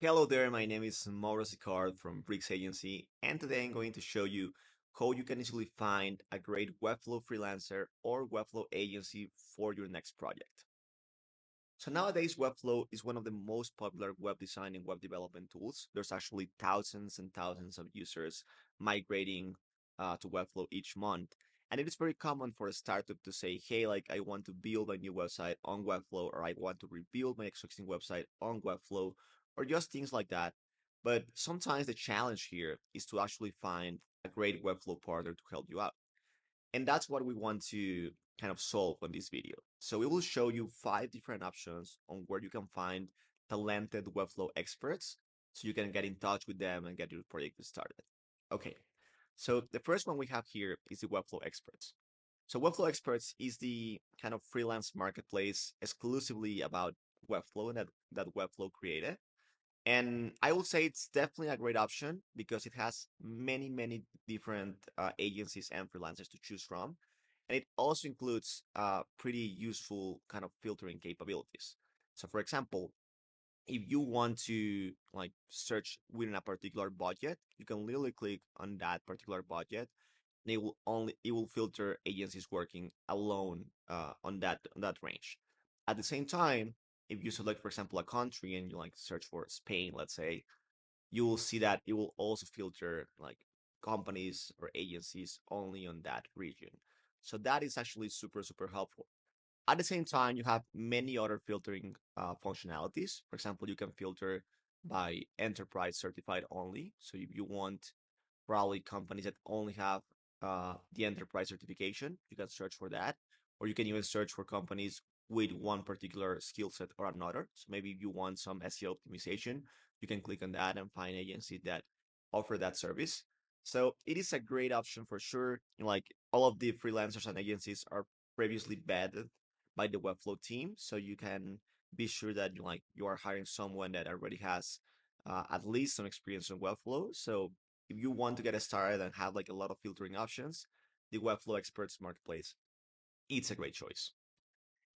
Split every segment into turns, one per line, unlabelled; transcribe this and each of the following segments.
Hello there, my name is Mauro Sicard from Bricks Agency, and today I'm going to show you how you can easily find a great Webflow freelancer or Webflow agency for your next project. So nowadays, Webflow is one of the most popular web design and web development tools. There's actually thousands and thousands of users migrating to Webflow each month. And it is very common for a startup to say, hey, like I want to build a new website on Webflow, or I want to rebuild my existing website on Webflow, or just things like that. But sometimes the challenge here is to actually find a great Webflow partner to help you out. And that's what we want to kind of solve on this video. So we will show you 5 different options on where you can find talented Webflow experts so you can get in touch with them and get your project started. Okay, so the first one we have here is the Webflow experts. So Webflow experts is the kind of freelance marketplace exclusively about Webflow that Webflow created. And I will say it's definitely a great option because it has many, many different agencies and freelancers to choose from. And it also includes pretty useful kind of filtering capabilities. So, for example, if you want to like search within a particular budget, you can literally click on that particular budget and it will filter agencies working alone on that range. At the same time, if you select, for example, a country and you like search for Spain, let's say, you will see that it will also filter like companies or agencies only on that region. So that is actually super, super helpful. At the same time, you have many other filtering functionalities. For example, you can filter by enterprise certified only. So if you want probably companies that only have the enterprise certification. You can search for that, or you can even search for companies with one particular skill set or another. So maybe if you want some SEO optimization, you can click on that and find agencies that offer that service. So it is a great option for sure. Like all of the freelancers and agencies are previously vetted by the Webflow team, so you can be sure that you are hiring someone that already has at least some experience in Webflow. So if you want to get started and have like a lot of filtering options, the Webflow Experts Marketplace, it's a great choice.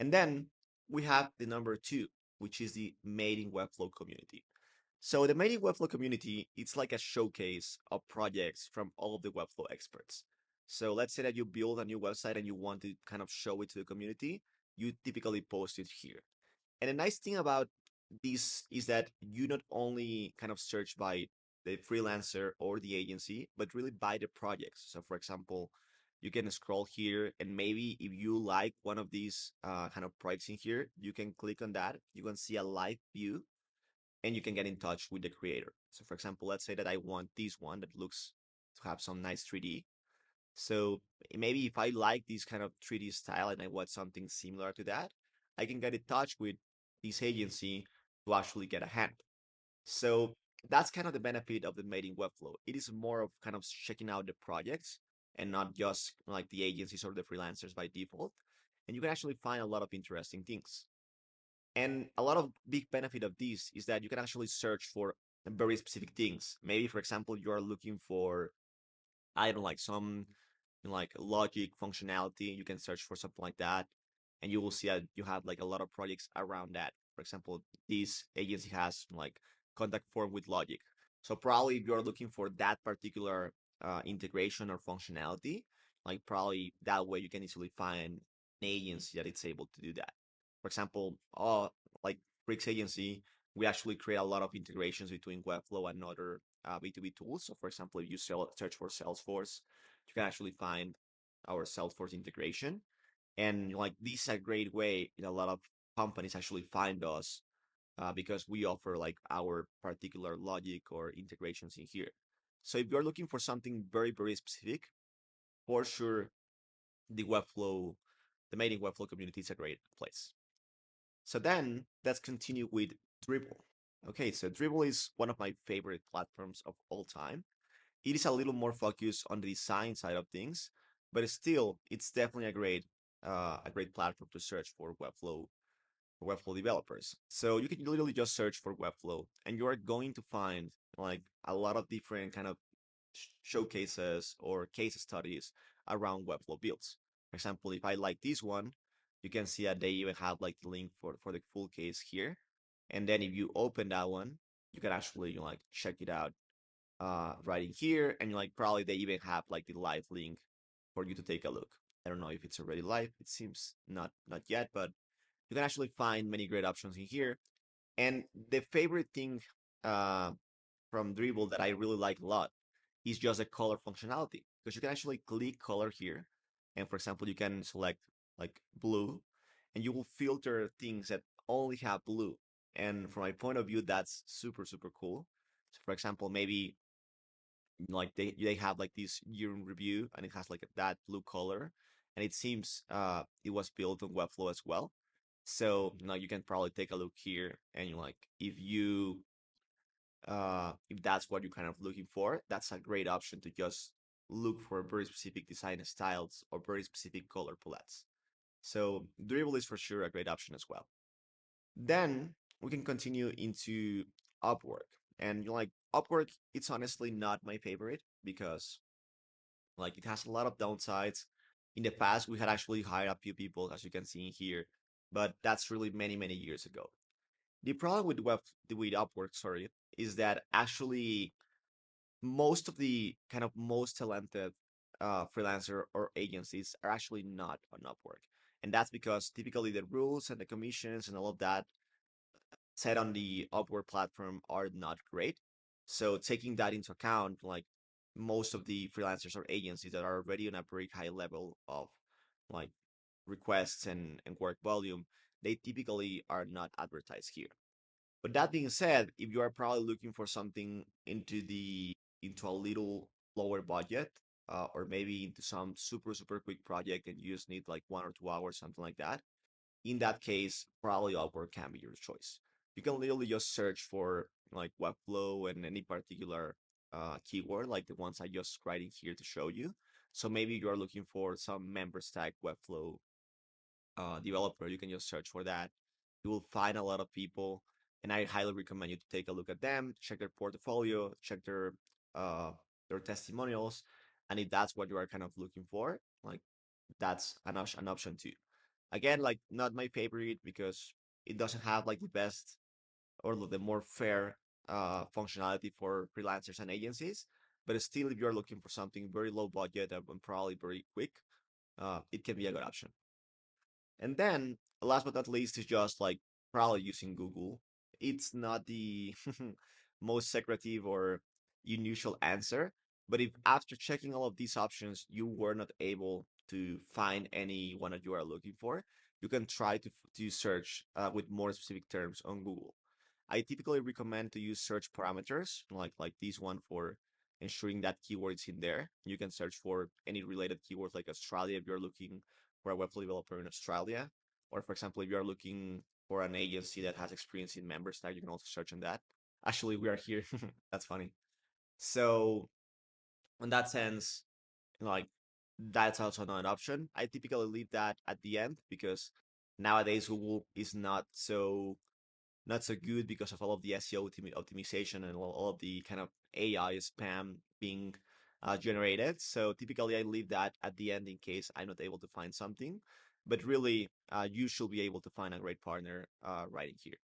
And then we have the number two, which is the Made in Webflow community. So the Made in Webflow community, it's like a showcase of projects from all of the Webflow experts. So let's say that you build a new website and you want to kind of show it to the community, you typically post it here. And the nice thing about this is that you not only kind of search by the freelancer or the agency, but really by the projects. So, for example, you can scroll here, and maybe if you like one of these kind of projects in here, you can click on that. You can see a live view, and you can get in touch with the creator. So, for example, let's say that I want this one that looks to have some nice 3D. So maybe if I like this kind of 3D style and I want something similar to that, I can get in touch with this agency to actually get a hand. So that's kind of the benefit of the mating webflow. It is more of kind of checking out the projects and not just like the agencies or the freelancers by default. And you can actually find a lot of interesting things. And a lot of big benefit of this is that you can actually search for very specific things. Maybe, for example, you are looking for, I don't know, like some like logic functionality. You can search for something like that, and you will see that you have like a lot of projects around that. For example, this agency has like contact form with logic. So probably if you're looking for that particular integration or functionality, like probably that way you can easily find an agency that it's able to do that. For example, like Bricks Agency, we actually create a lot of integrations between Webflow and other B2B tools. So for example, if you search for Salesforce, you can actually find our Salesforce integration. And like this is a great way a lot of companies actually find us because we offer like our particular logic or integrations in here. So if you're looking for something very, very specific, for sure, the Webflow, the mating Webflow community is a great place. So then let's continue with Dribble. Okay, so Dribble is one of my favorite platforms of all time. It is a little more focused on the design side of things, but still, it's definitely a great platform to search for Webflow developers. So you can literally just search for Webflow, and you are going to find like a lot of different kind of showcases or case studies around Webflow builds. For example, if I like this one, you can see that they even have like the link for the full case here. And then if you open that one, you can actually like check it out right in here, and like probably they even have like the live link for you to take a look. I don't know if it's already live. It seems not yet, but you can actually find many great options in here. And the favorite thing uh, from Dribble that I really like a lot is just the color functionality, because you can actually click color here, and for example, you can select like blue, and you will filter things that only have blue. And from my point of view, that's super cool. So for example, maybe like they have like this year in review, and it has like that blue color, and it seems it was built on Webflow as well. So now you can probably take a look here, and like if that's what you're kind of looking for, that's a great option to just look for very specific design styles or very specific color palettes. So Dribble is for sure a great option as well. Then we can continue into Upwork. And like Upwork, it's honestly not my favorite because like it has a lot of downsides. In the past, we had actually hired a few people, as you can see in here, but that's really many years ago. The problem with Upwork, sorry, is that actually most of the kind of most talented freelancer or agencies are actually not on Upwork. And that's because typically the rules and the commissions and all of that set on the Upwork platform are not great. So taking that into account, like most of the freelancers or agencies that are already on a very high level of like requests and work volume, they typically are not advertised here. But that being said, if you are probably looking for something into a little lower budget, or maybe into some super quick project and you just need like 1 or 2 hours, something like that, in that case, probably Upwork can be your choice. You can literally just search for like Webflow and any particular keyword, like the ones I just writing here to show you. So maybe you are looking for some member stack Webflow developer, you can just search for that. You will find a lot of people, and I highly recommend you to take a look at them, check their portfolio, check uh, their testimonials, and if that's what you are kind of looking for, like that's an option too. Again, like not my favorite because it doesn't have like the best or the more fair functionality for freelancers and agencies. But still, if you're looking for something very low budget and probably very quick, it can be a good option. And then, last but not least, is just like probably using Google. It's not the most secretive or unusual answer, but if after checking all of these options, you were not able to find any one that you are looking for, you can try to search with more specific terms on Google. I typically recommend to use search parameters, like this one for ensuring that keywords in there. You can search for any related keywords like Australia if you're looking for a web developer in Australia, or for example, if you are looking for an agency that has experience in member stack, you can also search on that. Actually, we are here. That's funny. So in that sense, like that's also not an option. I typically leave that at the end because nowadays Google is not so good because of all of the SEO optimization and all of the kind of AI spam being generated. So typically, I leave that at the end in case I'm not able to find something. But really, you should be able to find a great partner right in here.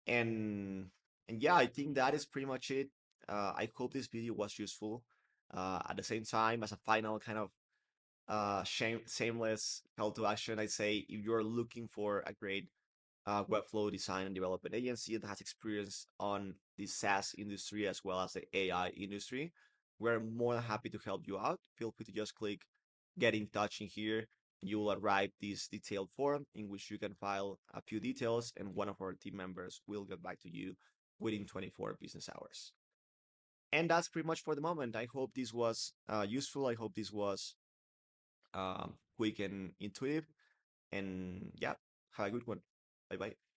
And and yeah, I think that is pretty much it. I hope this video was useful. At the same time, as a final kind of shameless call to action, I'd say if you're looking for a great Webflow design and development agency that has experience on the SaaS industry as well as the AI industry. We're more than happy to help you out. Feel free to just click get in touch in here. You will arrive this detailed form in which you can file a few details, and one of our team members will get back to you within 24 business hours. And that's pretty much for the moment. I hope this was useful. I hope this was quick and intuitive. And yeah, have a good one. Bye bye.